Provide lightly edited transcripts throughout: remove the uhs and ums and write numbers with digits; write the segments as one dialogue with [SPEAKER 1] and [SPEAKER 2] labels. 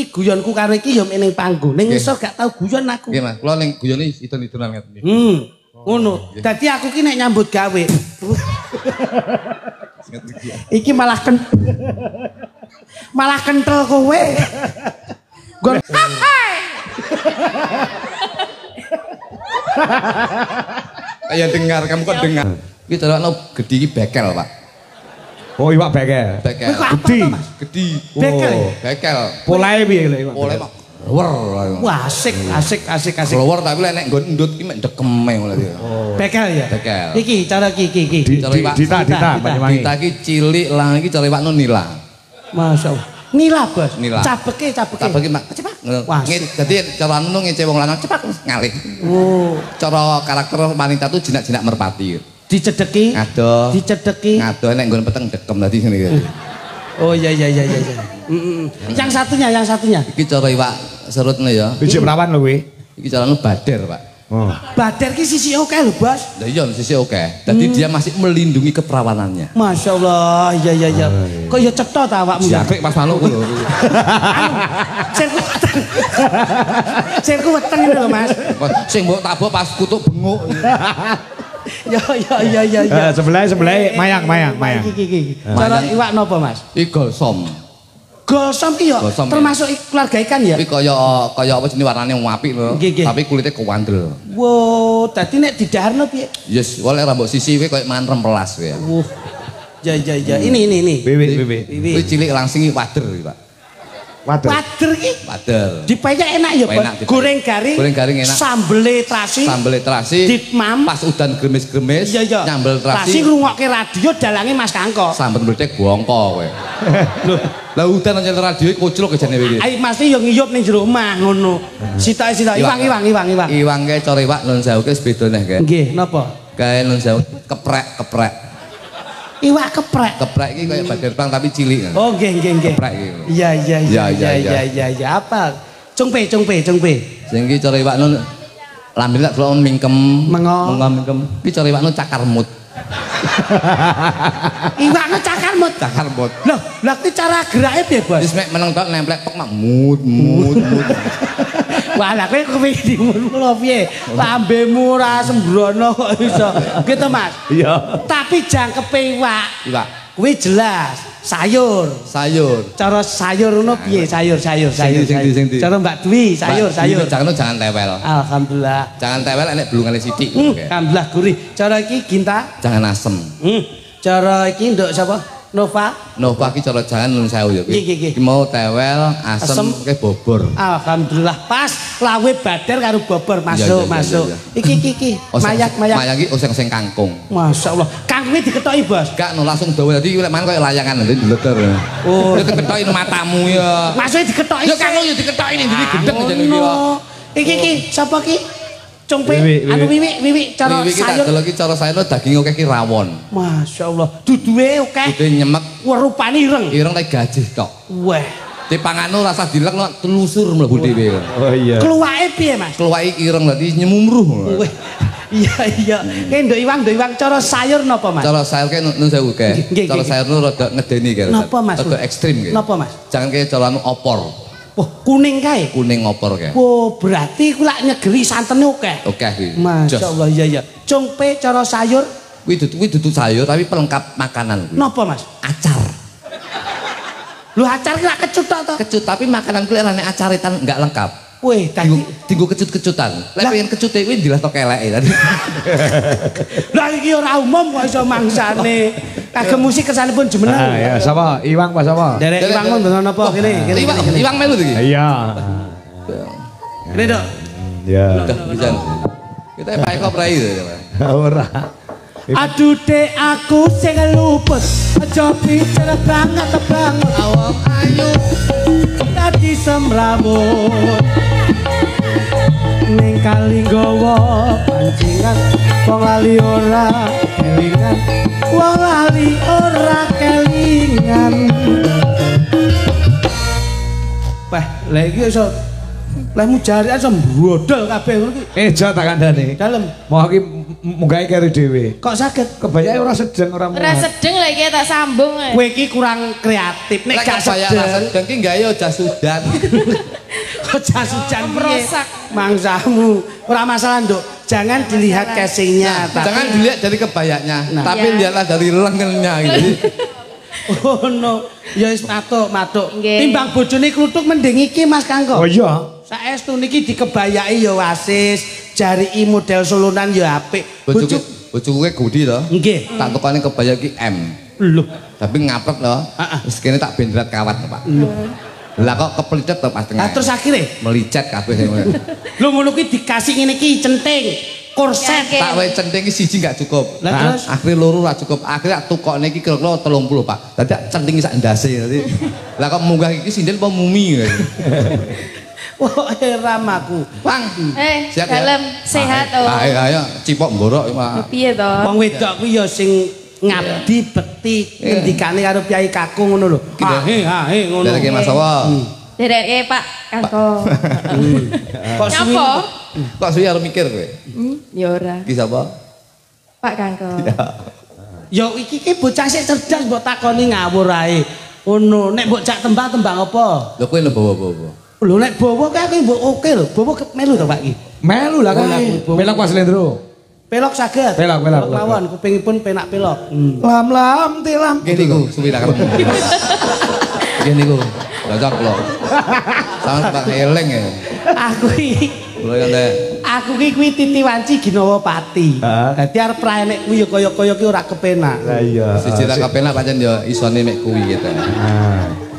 [SPEAKER 1] iki guyonku karo iki ya ning panggung. Ning ngisor gak tau guyon aku.
[SPEAKER 2] Nggih Mas, kula ning guyone idon-idonan ngeten.
[SPEAKER 1] Ngono. Dadi aku ki nek nyambut gawe. Iki malah kentel kowe. Gon
[SPEAKER 2] Ayo dengar, kamu kok dengar. Iki celokno gedhi iki bekel, Pak.
[SPEAKER 3] Oh, iwak bekel.
[SPEAKER 2] Bekel. Gedhi.
[SPEAKER 1] Bekel.
[SPEAKER 2] Bekel.
[SPEAKER 3] Polahe piye iwak?
[SPEAKER 2] Polahe mak wer.
[SPEAKER 1] Wah, asik.
[SPEAKER 2] Keluar tapi lek nek nggon endut ki mek dekeme ngono iki.
[SPEAKER 1] Bekel ya?
[SPEAKER 2] Bekel.
[SPEAKER 1] Iki cara iki.
[SPEAKER 3] Dita Banyuwangi.
[SPEAKER 2] Dita iki cilik lah iki cara iwak nila.
[SPEAKER 1] Masyaallah. Nila, Bos.
[SPEAKER 2] Nila.
[SPEAKER 1] Cabeke.
[SPEAKER 2] Cabeke mak cepak.
[SPEAKER 1] Wah.
[SPEAKER 2] Dadi cara anu ngece wong lanang cepak ngalih.
[SPEAKER 1] Oh.
[SPEAKER 2] Cara karakter wanita tuh jinak-jinak merpati.
[SPEAKER 1] Dicedeki.
[SPEAKER 2] Adoh.
[SPEAKER 1] Dicedeki.
[SPEAKER 2] Adoh nek nggon peteng dekem dadi ngene iki.
[SPEAKER 1] Oh iya. Yang satunya.
[SPEAKER 2] Iki cara iwak serutne ya.
[SPEAKER 3] Biji perawan lho kuwi.
[SPEAKER 2] Iki carane bader, Pak.
[SPEAKER 3] Oh.
[SPEAKER 1] Bader ki sisi oke lho, Bos.
[SPEAKER 2] Lah iya sisi oke. Dadi dia masih melindungi keperawanannya.
[SPEAKER 1] Masya Allah, iya. Kok ya cetha ta awakmu ya?
[SPEAKER 2] Siapik Mas Manuk lho.
[SPEAKER 1] Sirku weteng lho, Mas.
[SPEAKER 2] Sing mbok tabok pas kutuk benguk.
[SPEAKER 1] Ya.
[SPEAKER 3] Sebelah mayang.
[SPEAKER 1] Iki. Cara iwak napa, Mas?
[SPEAKER 2] Iki golsom.
[SPEAKER 1] Golsom ki ya termasuk keluarga ikan ya?
[SPEAKER 2] Iki kaya apa jenenge warnane apik lho. Tapi kulitnya kewandel.
[SPEAKER 1] Wow, dadi nek didaharno piye?
[SPEAKER 2] Yes, oleh rambut sisi kowe koyo mangan rempelas kowe.
[SPEAKER 1] Ya. Ini.
[SPEAKER 3] Bebek.
[SPEAKER 2] Kuwi cilik langsing iki wader iki, Pak.
[SPEAKER 1] Wader ki?
[SPEAKER 2] Wader.
[SPEAKER 1] Dipeyek enak ya, Bos. Goreng garing
[SPEAKER 2] enak.
[SPEAKER 1] Sambele terasi. Ditmam.
[SPEAKER 2] Pas udan gremes-gremes, nyambel terasi.
[SPEAKER 1] Terasi ngrungokke radio dalange Mas Kangko.
[SPEAKER 2] Sambet mlethek bongko kowe. Lho, lah udan nang radio koclok jane iki.
[SPEAKER 1] Ai mesti yo ngiyup ning jero omah ngono. Sitoke iwang.
[SPEAKER 2] Iwang kae cara iwak nun sewu ki beda neh kae.
[SPEAKER 1] Nggih, napa?
[SPEAKER 2] Kae nun sewu keprek.
[SPEAKER 1] Iwak keprek.
[SPEAKER 2] Keprek iki kaya bader pang tapi cilik.
[SPEAKER 1] Oh, nggih.
[SPEAKER 2] Keprek iki.
[SPEAKER 1] Iya. Apa? Cungpe.
[SPEAKER 2] Sing iki cara iwak nun lambene tak delok mingkem. Mingkem. Iki cara iwak nun cakarmut.
[SPEAKER 1] Iwaknya cakarmut. Lah ki cara gerake piye, Bos?
[SPEAKER 2] Wis mek meneng tok nemplek tok mak mut.
[SPEAKER 1] Wah, lah kowe kepengin dimul piye? Lambemu ora sembrono kok iso. Gitu, Mas.
[SPEAKER 3] Iya.
[SPEAKER 1] Tapi jangkepe iwak.
[SPEAKER 2] Iwak.
[SPEAKER 1] Kuwi jelas sayur. Cara sayur ngono piye? Sayur.
[SPEAKER 2] Sing.
[SPEAKER 1] Cara Mbak Dwi sayur.
[SPEAKER 2] Jangan tewel.
[SPEAKER 1] Alhamdulillah.
[SPEAKER 2] Jangan tewel enek blungane sithik.
[SPEAKER 1] Alhamdulillah gurih. Cara iki Ginta.
[SPEAKER 2] Jangan asem.
[SPEAKER 1] Cara iki nduk sapa? Nova
[SPEAKER 2] ki cara jangan nun sewu ya. Iki mau tewel, asem ke bobor.
[SPEAKER 1] Alhamdulillah pas lawe bader karo bobor masuk. Iki. Mayak.
[SPEAKER 2] Mayak iki oseng-oseng kangkung.
[SPEAKER 1] Masyaallah. Kangkunge diketoki, Bos.
[SPEAKER 2] Gak no langsung dawa dadi lek mangan koyo layangan dadi ndleter. Oh, diketoki no matamu ya.
[SPEAKER 1] Maksudnya diketoki.
[SPEAKER 2] Ya kangkung ya diketoki ning ndi gendeng jane iki.
[SPEAKER 1] Iki sapa ki? Cungpe, anu wiwi cara sayur.
[SPEAKER 2] Wiwi tak cara sayur daging oke ki rawon.
[SPEAKER 1] Masyaallah, duduhe oke.
[SPEAKER 2] Duduhe nyemek.
[SPEAKER 1] Wah, rupane ireng.
[SPEAKER 2] Ireng tak gajih tok.
[SPEAKER 1] Wah.
[SPEAKER 2] Dipangano rasa dilekno telusur mlebu dhewe.
[SPEAKER 3] Oh iya.
[SPEAKER 1] Keluake piye, Mas?
[SPEAKER 2] Keluake ireng dadi nyemumruh.
[SPEAKER 1] Iya. Nduk iwang cara sayur napa, Mas?
[SPEAKER 2] Cara sayur kae nun sewu kae. Cara sayur nu rada ngedeni kae.
[SPEAKER 1] Napa, Mas?
[SPEAKER 2] Rada ekstrim kae.
[SPEAKER 1] Napa, Mas?
[SPEAKER 2] Jangan kae cara opor.
[SPEAKER 1] Wah, kuning kae.
[SPEAKER 2] Kuning opor kae.
[SPEAKER 1] Oh, berarti ku lak nyegeri santene oke.
[SPEAKER 2] Oke kuwi.
[SPEAKER 1] Masyaallah, iya. Cungpe cara sayur.
[SPEAKER 2] Kuwi dudu sayur tapi pelengkap makanan kuwi.
[SPEAKER 1] Napa, Mas?
[SPEAKER 2] Acar.
[SPEAKER 1] Lu acar ki lak kecut to?
[SPEAKER 2] Kecut tapi makanan kuwi lane acaritan enggak lengkap.
[SPEAKER 1] Weh, tadi
[SPEAKER 2] tinggu kecut-kecutan. Lek pengen kecute kuwi dilah tok keleke tadi.
[SPEAKER 1] Lah iki ora umum kok iso mangsane. Kagem musik kesanipun jumeneng.
[SPEAKER 3] Ah ya, sapa? Iwang Pak sapa?
[SPEAKER 1] Derek Iwang mon bener napa kene.
[SPEAKER 2] Iwang melu iki.
[SPEAKER 3] Iya.
[SPEAKER 1] Kene, Dok.
[SPEAKER 3] Ya.
[SPEAKER 2] Udah bisa. Kita Pak Eko prai
[SPEAKER 3] Ora.
[SPEAKER 1] Aduh dek aku sing luput. Aja bicara banget awak ayu. Tadi semrawut. Ning kali nggawa pancingan wong lali ora kelingan. Wong lali ora kelingan. Wah, lha iki iso Lemu jari aja mbrodol kabeh ngono iki.
[SPEAKER 3] Eja tak kandhane.
[SPEAKER 1] Dalem.
[SPEAKER 3] Mau iki munggahe keri dhewe.
[SPEAKER 1] Kok saged?
[SPEAKER 3] Kebayake ora sedeng ora
[SPEAKER 4] Ora sedeng lho iki tak sambung.
[SPEAKER 1] Kowe iki kurang kreatif nek gak sedeng
[SPEAKER 2] ki gawe jas udan.
[SPEAKER 1] Kok jas udan
[SPEAKER 4] merosak.
[SPEAKER 1] Mangsamu. Ora masalah, Nduk. Jangan dilihat casingnya,
[SPEAKER 2] Jangan dilihat dari kebayaknya, tapi
[SPEAKER 4] Ya.
[SPEAKER 2] lihatlah dari lengannya gitu.
[SPEAKER 1] Oh no. Ya wis matuk.
[SPEAKER 4] Nggih.
[SPEAKER 1] Timbang bojone kluthuk mending iki Mas Kangko.
[SPEAKER 3] Oh iya.
[SPEAKER 1] Saestu niki dikebayaki ya wasis, jariki model solonan ya apik.
[SPEAKER 2] Bojoku Gudi to.
[SPEAKER 1] Nggih.
[SPEAKER 2] Tak tukane kebaya ki M.
[SPEAKER 1] Lho,
[SPEAKER 2] Tapi ngapret to. Wis kene tak bendrat kawat Pak. Lah kok keplicet to pas tengah.
[SPEAKER 1] terus akhirnya
[SPEAKER 2] melicet kabeh sing ngono.
[SPEAKER 1] lho ngono kuwi dikasih ngene iki centing, korset.
[SPEAKER 2] Tak wae centing ki siji gak cukup.
[SPEAKER 1] Lah terus
[SPEAKER 2] Akhire loro ora cukup. Akhire tukokne iki kira-kira 30, Pak. Dadi centing sak ndase. Lah kok munggah iki sinden apa mumi.
[SPEAKER 1] oh heram aku.
[SPEAKER 2] Bang. Siap ya?
[SPEAKER 4] Dalem sehat oh.
[SPEAKER 2] Ayo cipok mborok Pak.
[SPEAKER 4] Piye to?
[SPEAKER 1] Wong wedok kuwi ya sing ngabdi bekti ngendikane karo Kyai Kakung ngono lho. Hahe ngono.
[SPEAKER 2] Dereke Mas Awa.
[SPEAKER 4] Dereke Pak Kangko.
[SPEAKER 1] Kok suwi?
[SPEAKER 4] Nyapa?
[SPEAKER 2] Kok suwi arep mikir kowe?
[SPEAKER 4] Ya ora.
[SPEAKER 2] Ki sapa?
[SPEAKER 4] Pak Kangko.
[SPEAKER 1] Ya iki ki bocah sik cerdas mbok takoni ngawur ae. Ngono, nek mbok cak tembang apa?
[SPEAKER 2] Lho kowe lho bawa-bawa.
[SPEAKER 1] Lho nek bawa kae aku mbok oke lho. Bawa melu to Pak iki.
[SPEAKER 3] Melu lah kae. Pelok pas Lendro.
[SPEAKER 1] Pelok saged.
[SPEAKER 3] Pelok.
[SPEAKER 1] Mawon kupingipun penak pelok.
[SPEAKER 3] Lam tilam.
[SPEAKER 2] Gini ku suwi tak kerep. Gini ku. Cocok lho. Sampe tak eling ya.
[SPEAKER 1] Aku iki
[SPEAKER 2] Lho ya nek
[SPEAKER 1] Aku ki kuwi Titi Wanci Ginawa Pati. Dadi arep praenek kuwi ya kaya-kaya ki ora kepenak.
[SPEAKER 3] Lah iya.
[SPEAKER 2] siji tak kepenak pancen ya isone mek kuwi gitu.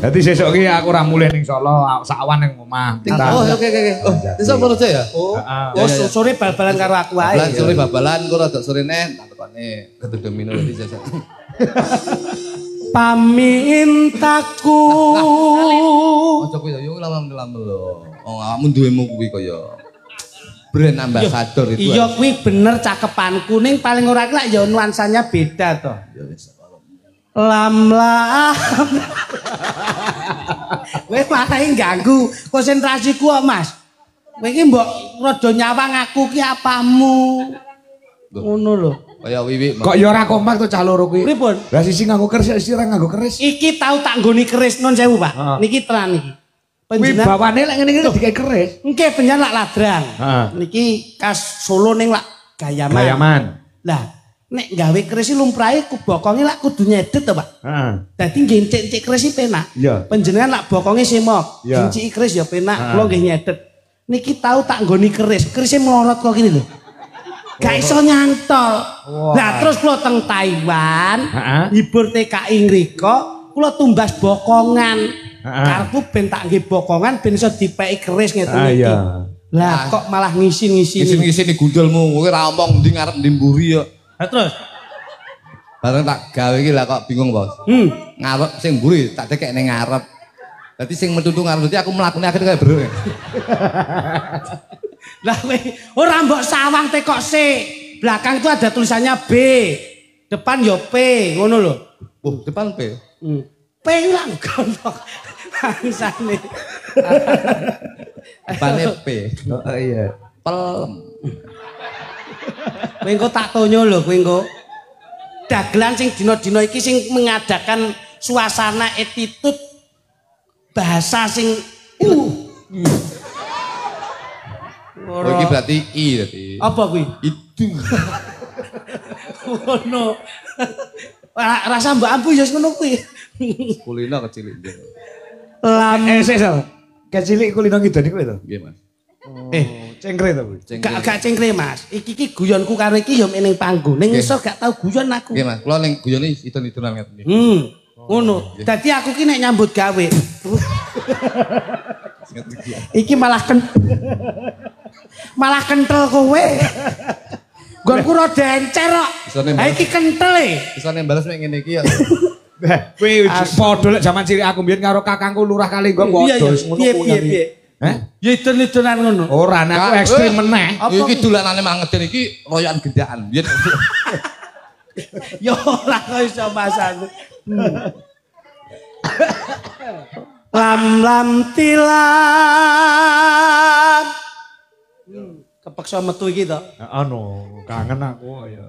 [SPEAKER 3] Dadi sesuk ki aku ora mulih ning Solo, sak awan ning omah.
[SPEAKER 2] Oh oke. Oh, iso ngono ya?
[SPEAKER 1] Oh, sore bal-balan karo aku ae.
[SPEAKER 2] Babalan sore babalan kok rada sore neh tak tekone ketuduh minum iki jasa.
[SPEAKER 1] Pamintaku.
[SPEAKER 2] Ojo kuwi yo lamel-lamel lho. Oh awakmu duwemu kuwi kaya brand ambassador itu.
[SPEAKER 1] Iya kuwi bener cakepanku ning paling ora ki lak ya nuansanya beda to.
[SPEAKER 2] Ya wis.
[SPEAKER 1] Lam. Kowe malah ganggu konsentrasiku kok, Mas. Kowe iki mbok rada nyawang aku ki apamu. Ngono lho.
[SPEAKER 2] Kaya wiwi.
[SPEAKER 3] Kok ya ora kompak to cah loro kuwi.
[SPEAKER 1] Pripun?
[SPEAKER 3] Lah sisi nganggo keris, sisi ora nganggo keris.
[SPEAKER 1] Iki tau tak nggoni keris non sewu, Pak. Niki tenan iki.
[SPEAKER 3] Kuwi bawane lek ngene iki dikai keris.
[SPEAKER 1] Nggih penyan lak ladrang. Niki kas Solo ning lak Gayaman. Lah, nek gawe keris iki lumrahe ku bokonge lak kudu nyedet to, Pak.
[SPEAKER 3] Heeh.
[SPEAKER 1] Dadi nggih encik keris iki penak.
[SPEAKER 3] Iya.
[SPEAKER 1] Panjenengan lak bokonge semok,
[SPEAKER 3] Iya.
[SPEAKER 1] enciki keris ya penak, kula nggih nyedet. Niki tau tak nggoni keris, kerisnya melorot kok gini lho. Gak iso nyantol. Lah terus kula teng Taiwan, hibur TKI ngriko, kula tumbas bokongan. Karepku ben tak nggih bokongan ben iso dipeki keris ngeten iki. Lah kok malah ngisi-ngisi.
[SPEAKER 2] Ngisi-ngisi ni gundulmu, kowe ra omong ndi ngarep ndi mburi ya.
[SPEAKER 1] Lah terus
[SPEAKER 2] Bareng tak gawe iki lah kok bingung, Bos. Ngarep sing mburi tak tekek ning ngarep. Dadi sing metutu ngarep dadi aku mlakune akhire kaya bro.
[SPEAKER 1] Lah kowe ora mbok sawang tekok sik. Belakang itu ada tulisannya B. Depan yo P, ngono lho.
[SPEAKER 2] Oh, depan P.
[SPEAKER 1] P lah gondok. Bangsane.
[SPEAKER 2] Depane P.
[SPEAKER 3] Oh iya.
[SPEAKER 2] Pelem.
[SPEAKER 1] Kowe engko tak tonyo lho kowe engko. Dagelan sing dina-dina iki sing mengadakan suasana attitude bahasa sing
[SPEAKER 2] Oh, iki berarti I tadi.
[SPEAKER 1] apa kuwi?
[SPEAKER 2] Itu.
[SPEAKER 1] Ngono. Rasa mbak ambu ya ngono kuwi.
[SPEAKER 2] Kulino kecil iki.
[SPEAKER 1] Lam
[SPEAKER 3] Sesal. Kecilik kulino ngidoni kowe to?
[SPEAKER 2] Nggih, Mas.
[SPEAKER 3] Cengkre to kuwi.
[SPEAKER 1] gak cengkre Mas. Iki guyonku karo iki ya ning panggung. Ning iso gak tau guyon aku.
[SPEAKER 2] Nggih, Mas. Kula ning guyone idon-idonan ngeten nggih.
[SPEAKER 1] Ngono. Dadi aku ki nek nyambut gawe. Iki malah kentel kowe. Gonku rada encer kok. Ha iki kentel e.
[SPEAKER 2] Isane balas mek ngene iki ya.
[SPEAKER 3] Kowe padha lek jaman cilik aku mbiyen karo kakangku lurah kali nggo ngono
[SPEAKER 1] Piye. Heh? Ya idon-idonan ngono.
[SPEAKER 3] Ora nek aku ekstrim meneh.
[SPEAKER 2] Iki dolanane mangeden iki royokan gendaan. Biyen
[SPEAKER 1] Ya ora kok iso masan. Lam tilam Peksa metu iki to.
[SPEAKER 3] Anu, kangen aku ya.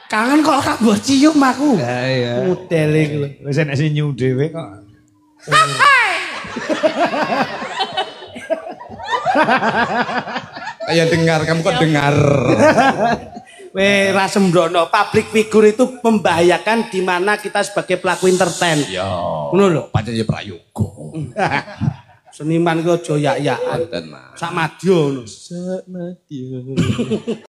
[SPEAKER 1] Kangen kok gak mbok cium aku.
[SPEAKER 3] Ya iya.
[SPEAKER 1] Modele iki lho.
[SPEAKER 3] Wis enek sing nyu dhewe kok.
[SPEAKER 2] Ayo dengar, kamu kok dengar.
[SPEAKER 1] Weh, ra sembrono. Public figure itu membahayakan di mana kita sebagai pelaku entertain.
[SPEAKER 2] Ya.
[SPEAKER 1] Ngono lho.
[SPEAKER 2] Pancen ya prayoga.
[SPEAKER 1] Seniman ku aja yak-yakan.
[SPEAKER 2] Mboten, Mas.
[SPEAKER 1] Sak madya ngono.
[SPEAKER 2] Sak madya.